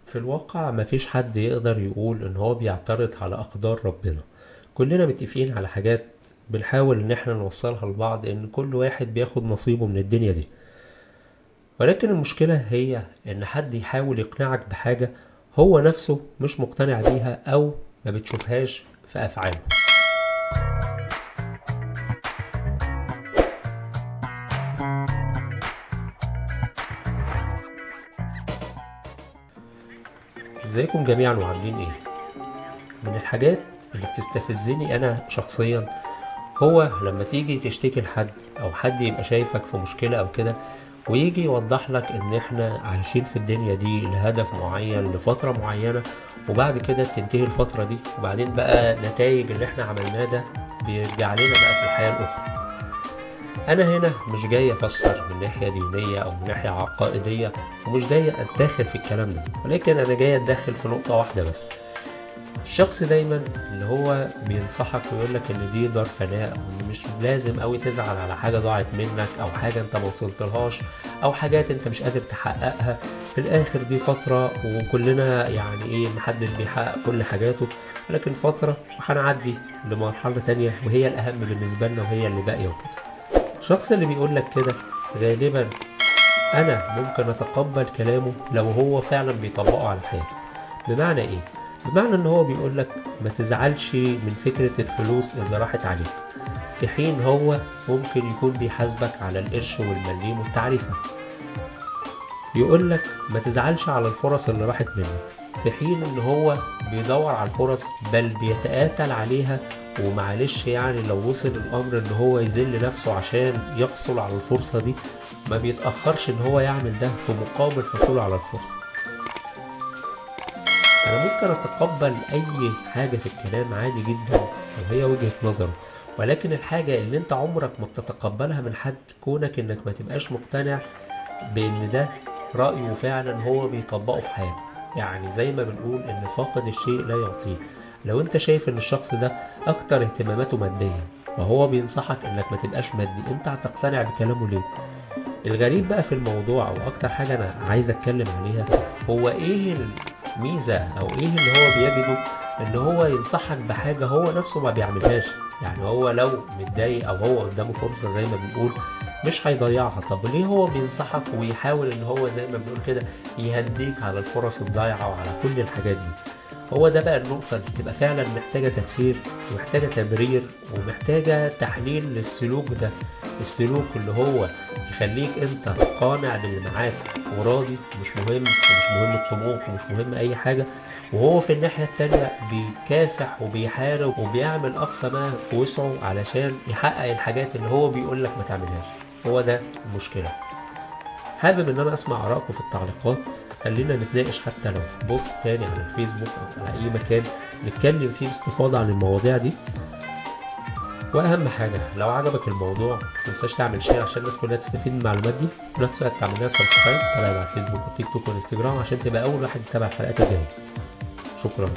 في الواقع مفيش حد يقدر يقول ان هو بيعترض على اقدار ربنا. كلنا متفقين على حاجات بنحاول ان احنا نوصلها لبعض، ان كل واحد بياخد نصيبه من الدنيا دي. ولكن المشكلة هي ان حد يحاول يقنعك بحاجة هو نفسه مش مقتنع بيها او ما بتشوفهاش في افعاله. ازيكم جميعا وعاملين ايه؟ من الحاجات اللي بتستفزني انا شخصيا هو لما تيجي تشتكي لحد او حد يبقى شايفك في مشكلة او كده، ويجي يوضح لك ان احنا عايشين في الدنيا دي لهدف معين لفترة معينة، وبعد كده تنتهي الفترة دي، وبعدين بقى نتائج اللي احنا عملناه ده بيرجع لنا بقى في الحياة الاخرى. انا هنا مش جاي افسر من ناحية دينية او من ناحية عقائدية، ومش جاي اتدخل في الكلام ده، ولكن انا جاي اتدخل في نقطة واحدة بس. الشخص دايما اللي هو بينصحك ويقولك ان دي دار فناء، وان مش لازم قوي تزعل على حاجة ضاعت منك او حاجة انت ما وصلتلهاش او حاجات انت مش قادر تحققها. في الاخر دي فترة، وكلنا يعني ايه، محدش بيحقق كل حاجاته، ولكن فترة وهنعدي لمرحلة تانية وهي الاهم بالنسبة لنا وهي اللي باقية وكده. الشخص اللي بيقولك كده غالبا انا ممكن اتقبل كلامه لو هو فعلا بيطبقه على حياته. بمعنى ايه؟ بمعنى ان هو بيقولك ما تزعلش من فكرة الفلوس اللي راحت عليك، في حين هو ممكن يكون بيحاسبك على القرش والمليم والتعريفة. يقولك ما تزعلش على الفرص اللي راحت منك، في حين ان هو بيدور على الفرص بل بيتقاتل عليها. ومعلش يعني لو وصل الامر ان هو يذل نفسه عشان يحصل على الفرصة دي، ما بيتأخرش ان هو يعمل ده في مقابل حصوله على الفرصة. انا ممكن اتقبل اي حاجة في الكلام عادي جدا لو هي وجهة نظره، ولكن الحاجة اللي انت عمرك ما بتتقبلها من حد كونك انك ما تبقاش مقتنع بان ده رأيه فعلا هو بيطبقه في حياته. يعني زي ما بنقول ان فاقد الشيء لا يعطيه. لو انت شايف ان الشخص ده اكتر اهتماماته مادية، فهو بينصحك انك ما تبقاش مادي، انت هتقتنع بكلامه ليه؟ الغريب بقى في الموضوع، او اكتر حاجة انا عايز اتكلم عليها، هو ايه الميزة او ايه اللي هو بيجده ان هو ينصحك بحاجة هو نفسه ما بيعملهاش. يعني هو لو متضايق او هو قدامه فرصة زي ما بنقول مش هيضيعها، طب ليه هو بينصحك ويحاول ان هو زي ما بنقول كده يهديك على الفرص الضايعة وعلى كل الحاجات دي؟ هو ده بقى النقطة اللي بتبقى فعلا محتاجة تفسير ومحتاجة تبرير ومحتاجة تحليل للسلوك ده. السلوك اللي هو يخليك انت قانع باللي معاك وراضي، مش مهم ومش مهم الطموح ومش مهم اي حاجة، وهو في الناحية التانية بيكافح وبيحارب وبيعمل اقصى ما في وسعه علشان يحقق الحاجات اللي هو بيقولك ما تعملهاش. هو ده المشكلة. حابب ان انا اسمع ارائكم في التعليقات. خلينا نتناقش حتى لو في بوست تاني على الفيسبوك او على اي مكان نتكلم فيه باستفاضة عن المواضيع دي. واهم حاجة لو عجبك الموضوع متنساش تعمل شير عشان الناس كلها تستفيد من المعلومات دي، في نفس الوقت تعمل لنا سبسكرايب، تابعنا على الفيسبوك والتيك توك والانستجرام عشان تبقى اول واحد يتابع الحلقات الجاية. شكرا.